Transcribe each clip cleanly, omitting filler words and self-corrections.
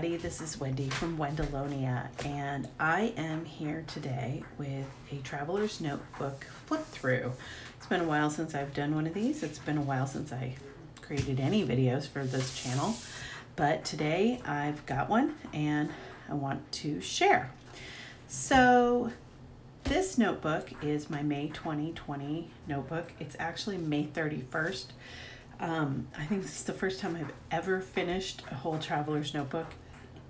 everybody, this is Wendy from Wendolonia, and I am here today with a traveler's notebook flip through. It's been a while since I've done one of these. It's been a while since I created any videos for this channel, but today I've got one and I want to share. So this notebook is my May 2020 notebook. It's actually May 31st. I think this is the first time I've ever finished a whole traveler's notebook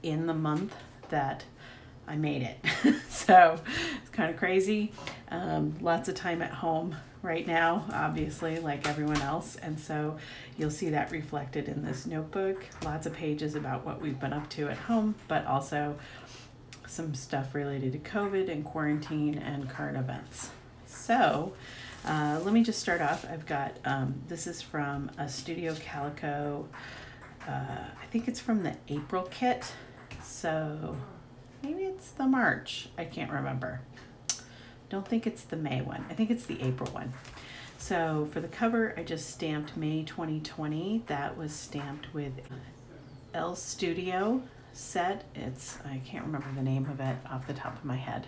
in the month that I made it. So it's kind of crazy. Lots of time at home right now, obviously, like everyone else. And so you'll see that reflected in this notebook. Lots of pages about what we've been up to at home, but also some stuff related to COVID and quarantine and current events. So let me just start off. I've got, this is from a Studio Calico. I think it's from the April kit. So maybe it's the March. I can't remember. Don't think it's the May one. I think it's the April one. So for the cover, I just stamped May 2020. That was stamped with L Studio set. I can't remember the name of it off the top of my head,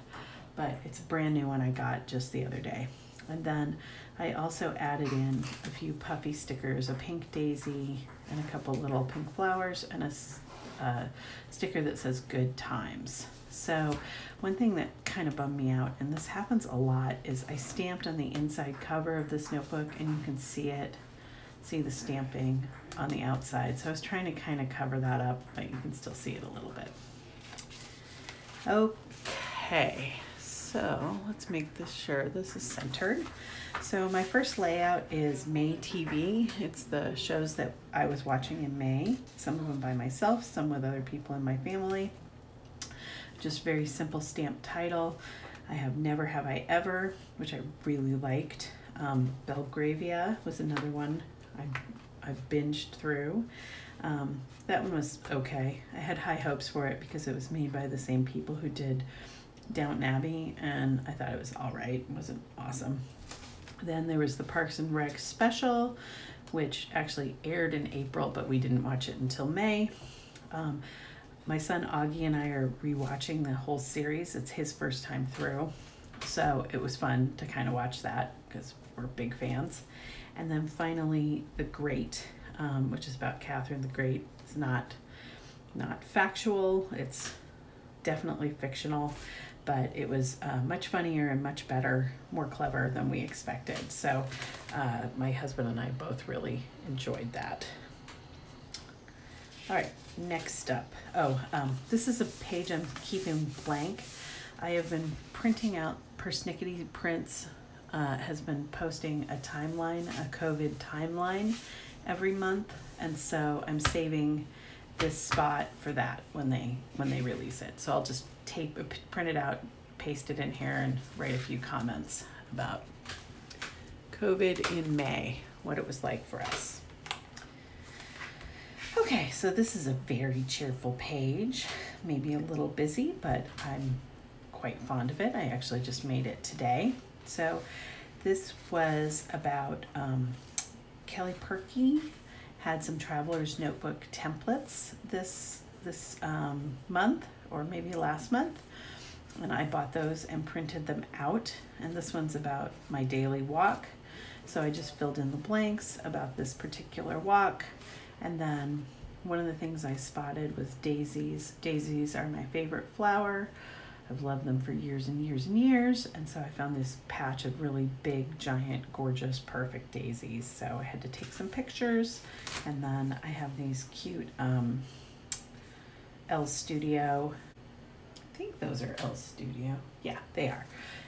but it's a brand new one I got just the other day. And then I also added in a few puffy stickers, a pink daisy and a couple little pink flowers and a sticker that says good times. So one thing that kind of bummed me out, and this happens a lot, is I stamped on the inside cover of this notebook and you can see the stamping on the outside. So I was trying to kind of cover that up, but you can still see it a little bit. Okay. So let's make sure this is centered. So my first layout is May TV. It's the shows that I was watching in May, some of them by myself, some with other people in my family. Just very simple stamped title. I have Never Have I Ever, which I really liked. Belgravia was another one I binged through. That one was okay. I had high hopes for it because it was made by the same people who did Downton Abbey, and I thought it was all right. It wasn't awesome. Then there was the Parks and Rec special, which actually aired in April, but we didn't watch it until May. My son Augie and I are rewatching the whole series. It's his first time through, so it was fun to kind of watch that because we're big fans. And then finally, The Great, which is about Catherine the Great. It's not factual. It's definitely fictional, but it was much funnier and much better, more clever than we expected. So my husband and I both really enjoyed that. All right, next up. This is a page I'm keeping blank. I have been printing out, Persnickety Prints has been posting a timeline, a COVID timeline every month. And so I'm saving this spot for that when they release it. So I'll just print it out, paste it in here, and write a few comments about COVID in May, what it was like for us. Okay, so this is a very cheerful page, maybe a little busy, but I'm quite fond of it. I actually just made it today. So this was about Kelly Perky had some traveler's notebook templates this month, or maybe last month, and I bought those and printed them out. And this one's about my daily walk, so I just filled in the blanks about this particular walk. And then one of the things I spotted was daisies. Daisies are my favorite flower. I've loved them for years and years and years, and so I found this patch of really big, giant, gorgeous, perfect daisies. So I had to take some pictures, and then I have these cute L Studio. I think those are L Studio. Yeah, they are.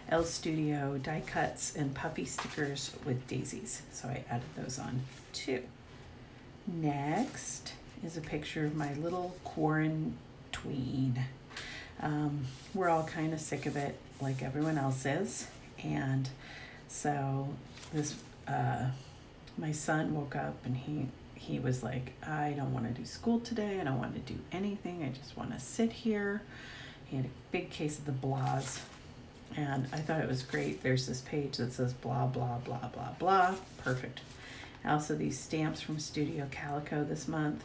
L Studio die cuts and puffy stickers with daisies. So I added those on too. Next is a picture of my little quarantine. We're all kind of sick of it, like everyone else is. And so this, my son woke up and he was like, I don't want to do school today. I don't want to do anything. I just want to sit here. He had a big case of the blahs, and I thought it was great. There's this page that says blah, blah, blah, blah, blah. Perfect. Also these stamps from Studio Calico this month.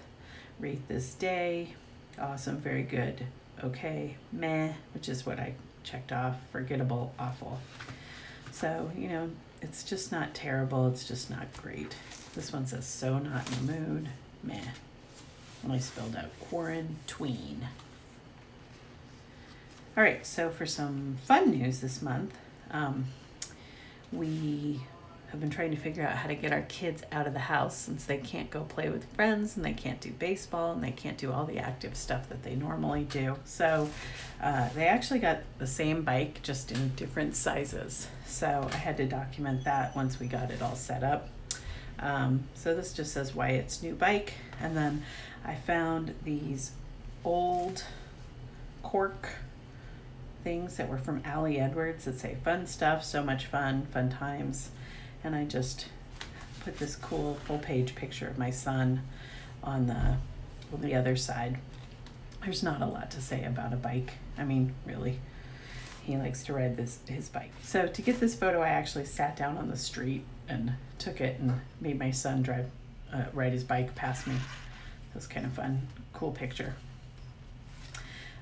Rate this day. awesome, very good, okay, meh, which is what I checked off, forgettable, awful. So, you know, it's just not terrible, it's just not great. This one says, so not in the mood, meh. Only spelled out quarantine. All right, so for some fun news this month, we have been trying to figure out how to get our kids out of the house since they can't go play with friends and they can't do baseball and they can't do all the active stuff that they normally do. So they actually got the same bike, just in different sizes. So I had to document that once we got it all set up. So this just says Wyatt's new bike. And then I found these old cork things that were from Allie Edwards that say fun stuff, so much fun, fun times. And I just put this cool full page picture of my son on the other side. There's not a lot to say about a bike. I mean, really, he likes to ride his bike. So to get this photo, I actually sat down on the street and took it and made my son ride his bike past me. It was kind of fun, cool picture.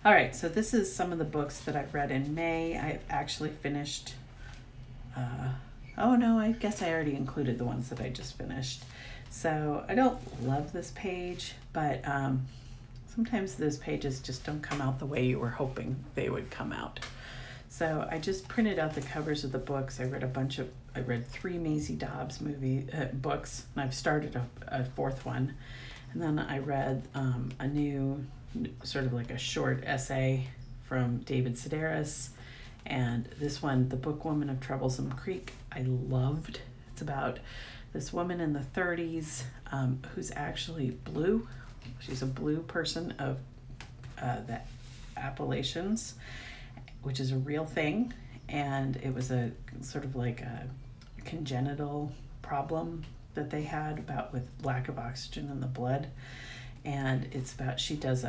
All right, so this is some of the books that I've read in May. I've actually finished, oh no, I guess I already included the ones that I just finished. So I don't love this page, but sometimes those pages just don't come out the way you were hoping they would come out. So I just printed out the covers of the books. I read 3 Maisie Dobbs books, and I've started a 4th one. And then I read a new, sort of like a short essay from David Sedaris. And this one, The Bookwoman of Troublesome Creek, I loved. It's about this woman in the 30s who's actually blue. She's a blue person of the Appalachians, which is a real thing. And it was a sort of like a congenital problem that they had with lack of oxygen in the blood. And it's about, she does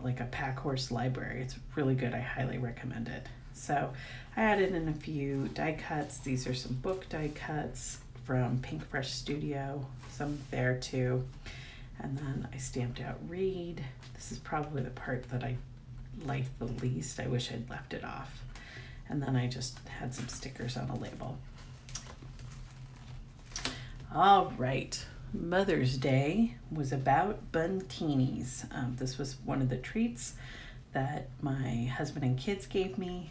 like a pack horse library. It's really good. I highly recommend it. So I added in a few die cuts. These are some book die cuts from Pink Fresh Studio, some there too. And then I stamped out read. This is probably the part that I liked the least. I wish I'd left it off. And then I just had some stickers on a label. All right, Mother's Day was about buntinis. This was one of the treats that my husband and kids gave me.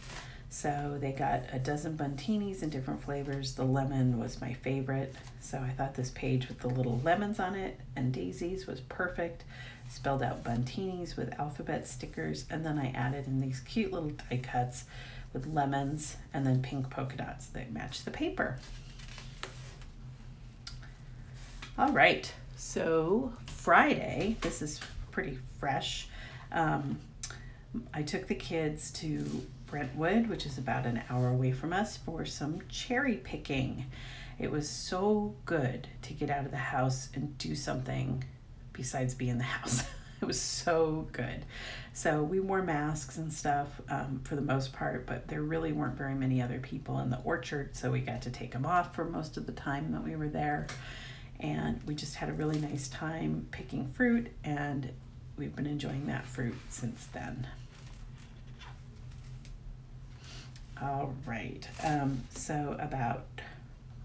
So they got a dozen buntinis in different flavors. The lemon was my favorite. So I thought this page with the little lemons on it and daisies was perfect. Spelled out buntinis with alphabet stickers. And then I added in these cute little die cuts with lemons and then pink polka dots that match the paper. All right, so Friday, this is pretty fresh. I took the kids to Brentwood, which is about an hour away from us, for some cherry picking. It was so good to get out of the house and do something besides be in the house. It was so good. So we wore masks and stuff for the most part, but there really weren't very many other people in the orchard, so we got to take them off for most of the time that we were there. And we just had a really nice time picking fruit, and we've been enjoying that fruit since then. All right, so about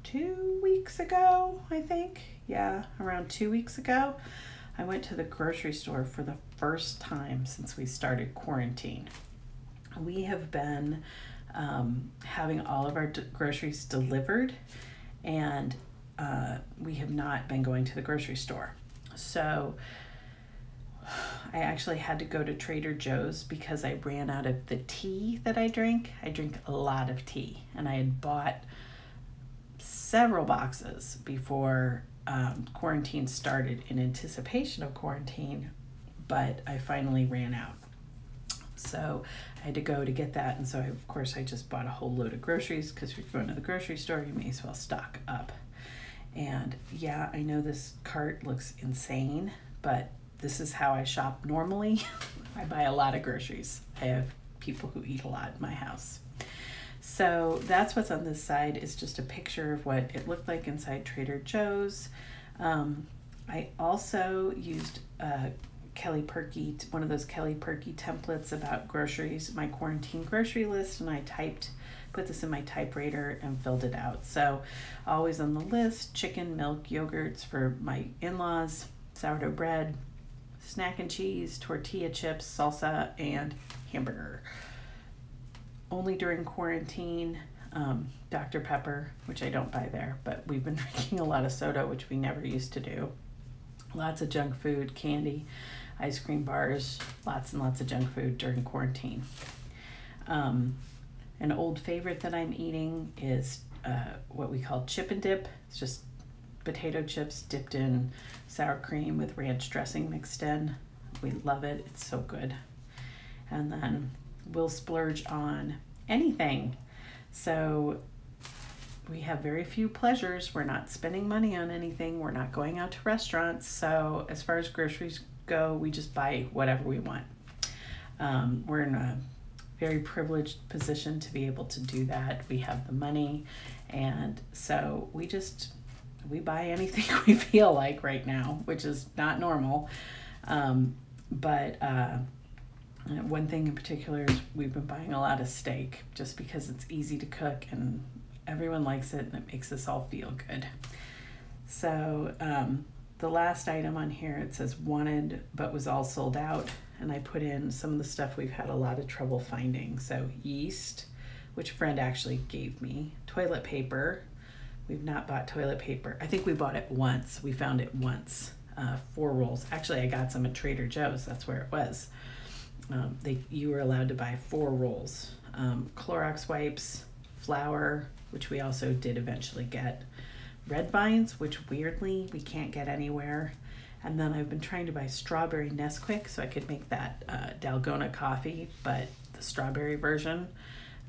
2 weeks ago, I think, yeah, around 2 weeks ago, I went to the grocery store for the first time since we started quarantine. We have been having all of our groceries delivered, and we have not been going to the grocery store. So I actually had to go to Trader Joe's because I ran out of the tea that I drink. I drink a lot of tea, and I had bought several boxes before quarantine started in anticipation of quarantine, but I finally ran out. So I had to go to get that, and so of course I just bought a whole load of groceries because if you're going to the grocery store, you may as well stock up. And yeah, I know this cart looks insane, but this is how I shop normally. I buy a lot of groceries. I have people who eat a lot in my house. So that's what's on this side, is just a picture of what it looked like inside Trader Joe's. I also used Kelly Perky, one of those Kelly Perky templates about groceries, my quarantine grocery list, and I put this in my typewriter and filled it out. So always on the list: chicken, milk, yogurts for my in-laws, sourdough bread, snack and cheese, tortilla chips, salsa, and hamburger. Only during quarantine, Dr. Pepper, which I don't buy there, but we've been drinking a lot of soda, which we never used to do. Lots of junk food, candy, ice cream bars, lots and lots of junk food during quarantine. An old favorite that I'm eating is what we call chip and dip. It's just potato chips dipped in sour cream with ranch dressing mixed in. We love it. It's so good. And then we'll splurge on anything. So we have very few pleasures. We're not spending money on anything. We're not going out to restaurants. So as far as groceries go, we just buy whatever we want. We're in a very privileged position to be able to do that. We have the money, and so we buy anything we feel like right now, which is not normal. But one thing in particular is we've been buying a lot of steak just because it's easy to cook and everyone likes it and it makes us all feel good. So the last item on here, it says wanted but was all sold out, and I put in some of the stuff we've had a lot of trouble finding. So yeast, which a friend actually gave me, toilet paper. We've not bought toilet paper. I think we bought it once. We found it once, 4 rolls. Actually, I got some at Trader Joe's. That's where it was. You were allowed to buy 4 rolls. Clorox wipes, flour, which we also did eventually get. Red vines, which weirdly we can't get anywhere. And then I've been trying to buy strawberry Nesquik so I could make that Dalgona coffee, but the strawberry version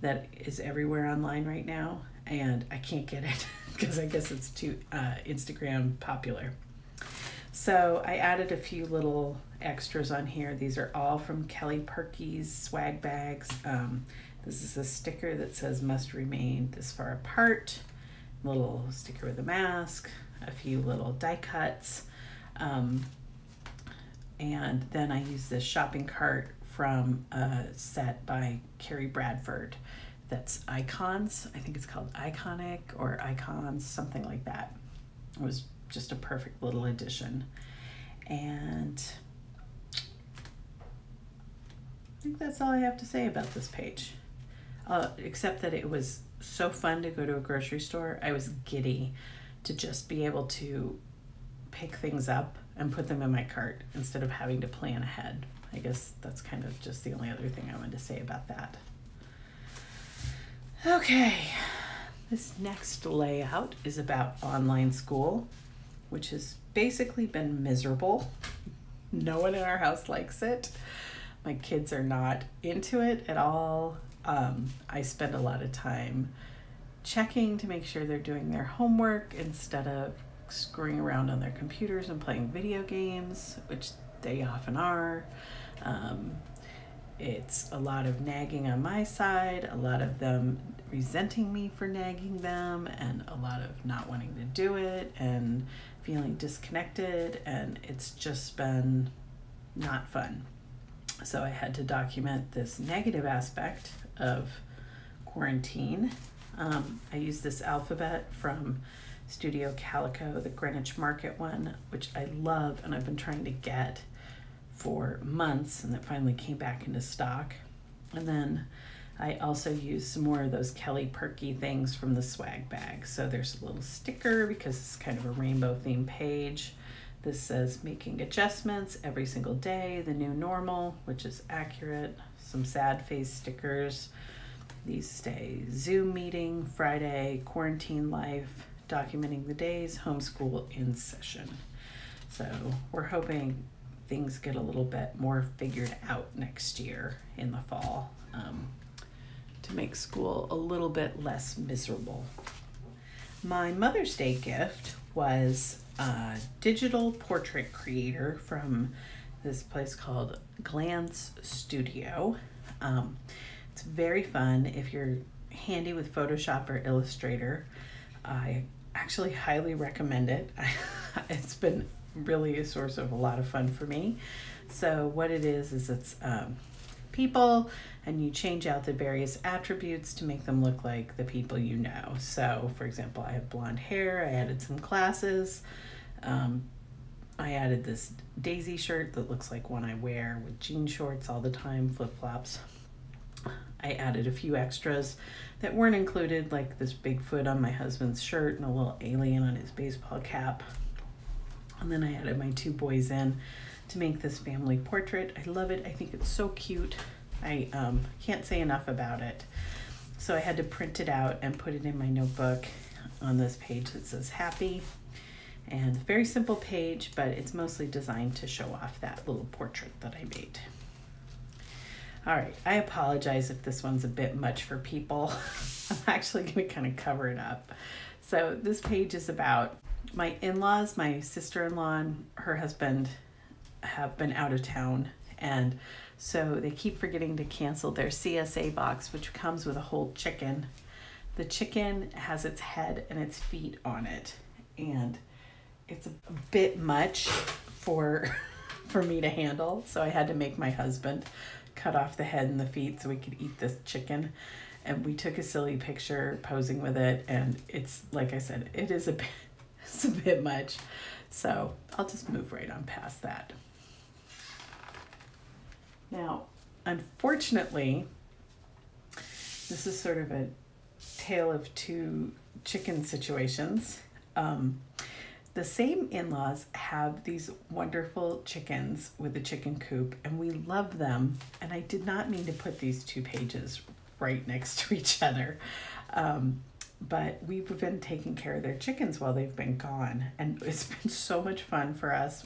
that is everywhere online right now. And I can't get it because I guess it's too Instagram popular. So I added a few little extras on here. These are all from Kelly Perky's swag bags. This is a sticker that says must remain this far apart. A little sticker with a mask, a few little die cuts. And then I use this shopping cart from a set by Carrie Bradford that's Icons. I think it's called Iconic or Icons, something like that. It was just a perfect little addition. And I think that's all I have to say about this page, except that it was so fun to go to a grocery store. I was giddy to just be able to pick things up and put them in my cart instead of having to plan ahead. I guess that's kind of just the only other thing I wanted to say about that. Okay, this next layout is about online school, which has basically been miserable. No one in our house likes it. My kids are not into it at all. I spend a lot of time checking to make sure they're doing their homework instead of screwing around on their computers and playing video games, which they often are. It's a lot of nagging on my side, a lot of them resenting me for nagging them, and a lot of not wanting to do it and feeling disconnected, and it's just been not fun. So I had to document this negative aspect of quarantine. I used this alphabet from Studio Calico, the Greenwich Market one, which I love and I've been trying to get for months, and it finally came back into stock. And then I also used some more of those Kelly Perky things from the swag bag. So there's a little sticker because it's kind of a rainbow themed page. This says making adjustments every single day, the new normal, which is accurate. Some sad face stickers. These say Zoom meeting, Friday, quarantine life, documenting the days, homeschool in session. So we're hoping things get a little bit more figured out next year in the fall to make school a little bit less miserable. My Mother's Day gift was a digital portrait creator from this place called Glance Studio. It's very fun if you're handy with Photoshop or Illustrator. I actually highly recommend it. It's been really a source of a lot of fun for me. So what it is it's people, and you change out the various attributes to make them look like the people you know. So for example, I have blonde hair, I added some glasses, I added this daisy shirt that looks like one I wear with jean shorts all the time, flip-flops. I added a few extras that weren't included, like this Bigfoot on my husband's shirt and a little alien on his baseball cap. And then I added my two boys in to make this family portrait. I love it. I think it's so cute. I can't say enough about it. So I had to print it out and put it in my notebook on this page that says happy. And very simple page, but it's mostly designed to show off that little portrait that I made. All right, I apologize if this one's a bit much for people. I'm actually gonna kind of cover it up. So this page is about my in-laws, my sister-in-law and her husband have been out of town. And so they keep forgetting to cancel their CSA box, which comes with a whole chicken. The chicken has its head and its feet on it. And it's a bit much for me to handle. So I had to make my husband cut off the head and the feet so we could eat this chicken. And we took a silly picture posing with it. And it's, like I said, it's a bit much. So I'll just move right on past that. Now, unfortunately, this is sort of a tale of two chicken situations. The same in-laws have these wonderful chickens with a chicken coop, and we love them. And I did not mean to put these two pages right next to each other. But we've been taking care of their chickens while they've been gone, and it's been so much fun for us.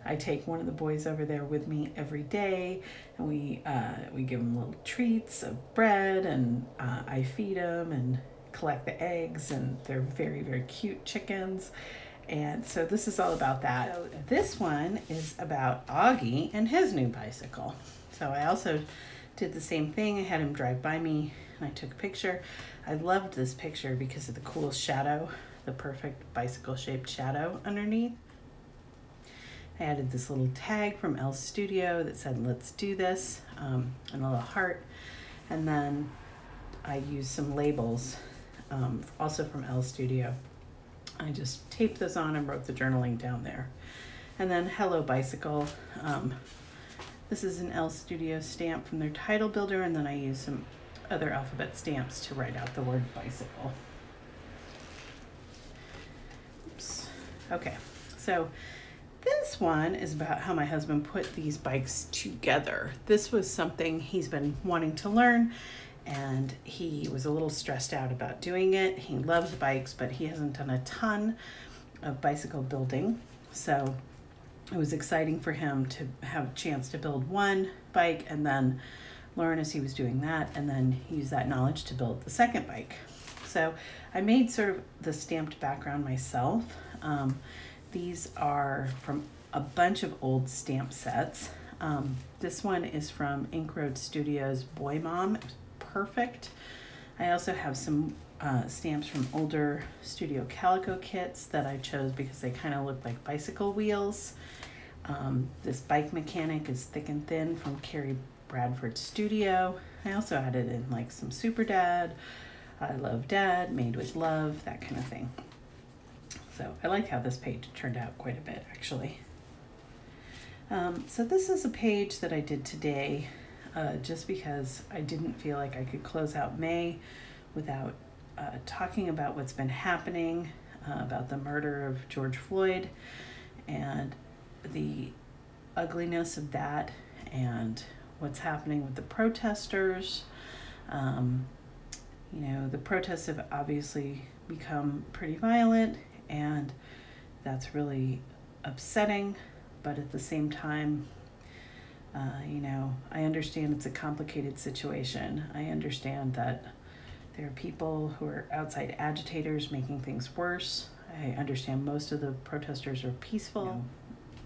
I take one of the boys over there with me every day, and we give them little treats of bread, and I feed them and collect the eggs, and they're very, very cute chickens. And so this is all about that. So this one is about Augie and his new bicycle. So I also did the same thing. I had him drive by me and I took a picture. I loved this picture because of the cool shadow, the perfect bicycle shaped shadow underneath. I added this little tag from Elle's Studio that said, "Let's do this," and a little heart. And then I used some labels, also from Elle's Studio. I just taped those on and wrote the journaling down there. And then Hello Bicycle. This is an Elle's Studio stamp from their title builder, and then I used some other alphabet stamps to write out the word bicycle. Oops. Okay, so this one is about how my husband put these bikes together. This was something he's been wanting to learn, and he was a little stressed out about doing it. He loves bikes, but he hasn't done a ton of bicycle building. So it was exciting for him to have a chance to build one bike and then learn as he was doing that, and then use that knowledge to build the second bike. So I made sort of the stamped background myself. These are from a bunch of old stamp sets. This one is from Ink Road Studios Boy Mom. It was perfect. I also have some stamps from older Studio Calico kits that I chose because they kind of look like bicycle wheels. This Bike Mechanic is Thick and Thin from Carrie Bradford Studio. I also added in like some Super Dad, I Love Dad, Made with Love, that kind of thing. So I like how this page turned out quite a bit, actually. So this is a page that I did today just because I didn't feel like I could close out May without talking about what's been happening, about the murder of George Floyd and the ugliness of that, and what's happening with the protesters. You know, the protests have obviously become pretty violent, and that's really upsetting, but at the same time, you know, I understand it's a complicated situation. I understand that there are people who are outside agitators making things worse. I understand most of the protesters are peaceful. You know,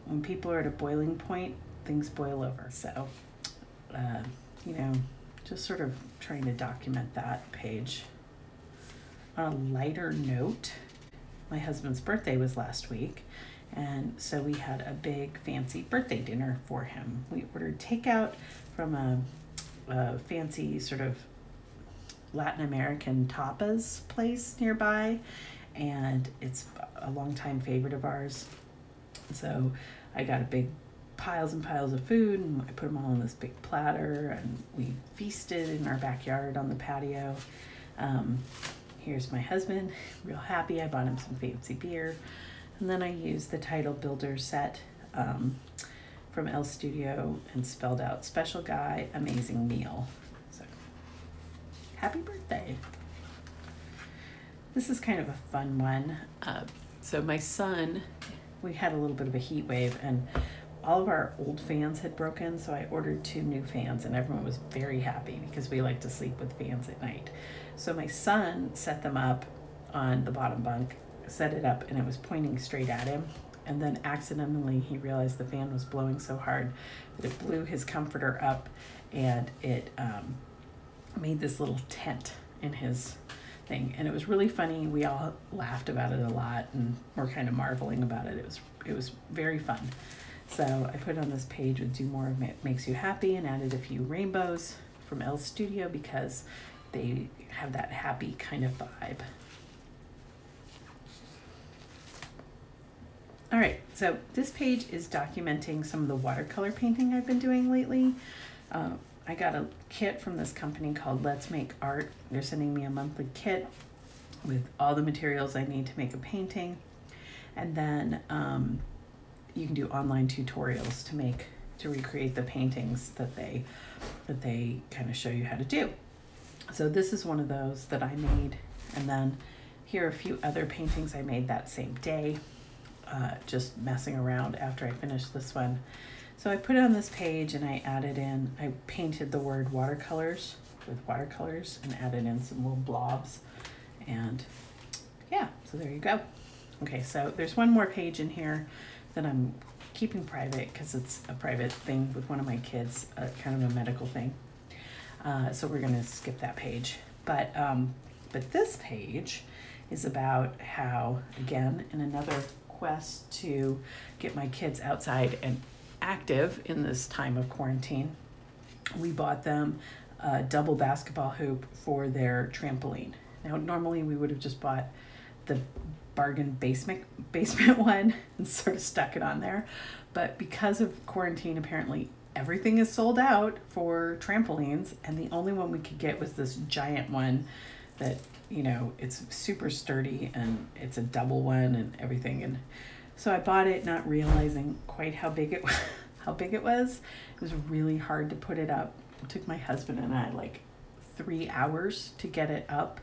when people are at a boiling point, things boil over. So, you know, just sort of trying to document that page. On a lighter note, my husband's birthday was last week, And so we had a big fancy birthday dinner for him. We ordered takeout from a fancy sort of Latin American tapas place nearby, and it's a longtime favorite of ours. So I got a big piles and piles of food, and I put them all on this big platter, and we feasted in our backyard on the patio. Here's my husband, real happy. I bought him some fancy beer. And then I used the title builder set from El Studio and spelled out special guy, amazing meal. So happy birthday. This is kind of a fun one. So my son, we had a little bit of a heat wave, and all of our old fans had broken, so I ordered 2 new fans, and everyone was very happy because we like to sleep with fans at night. So my son set them up on the bottom bunk, set it up, and it was pointing straight at him, and then accidentally he realized the fan was blowing so hard that it blew his comforter up, and it made this little tent in his thing, and it was really funny. We all laughed about it a lot, and we're kind of marveling about it. It was very fun. So I put on this page with do more of it makes you happy, and added a few rainbows from El Studio because they have that happy kind of vibe. All right, so this page is documenting some of the watercolor painting I've been doing lately. I got a kit from this company called Let's Make Art. They're sending me a monthly kit with all the materials I need to make a painting. And then you can do online tutorials to recreate the paintings that they kind of show you how to do. So this is one of those that I made. And then here are a few other paintings I made that same day. Just messing around after I finished this one. So I put it on this page, and I painted the word watercolors with watercolors and added in some little blobs. And yeah, so there you go. Okay, so there's one more page in here that I'm keeping private because it's a private thing with one of my kids, kind of a medical thing. So we're gonna skip that page. But this page is about how, again, in another quest to get my kids outside and active in this time of quarantine, we bought them a double basketball hoop for their trampoline. Now, normally we would have just bought the bargain basement one and sort of stuck it on there, but because of quarantine, apparently everything is sold out for trampolines, and the only one we could get was this giant one that, you know, it's super sturdy, and it's a double one and everything. And so I bought it not realizing quite how big it was. It was really hard to put it up. It took my husband and I like 3 hours to get it up,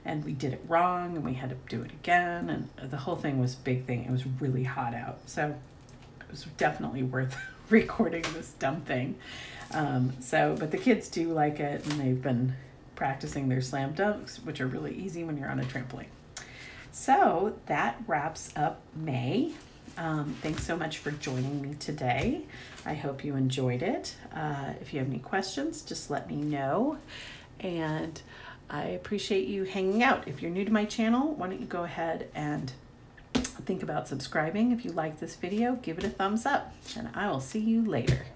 and we did it wrong, and we had to do it again, and the whole thing was a big thing. It was really hot out, so it was definitely worth recording this dumb thing. But the kids do like it, and they've been practicing their slam dunks, which are really easy when you're on a trampoline. So that wraps up May. Thanks so much for joining me today. I hope you enjoyed it. If you have any questions, just let me know. And I appreciate you hanging out. If you're new to my channel, why don't you go ahead and think about subscribing. If you like this video, give it a thumbs up, and I will see you later.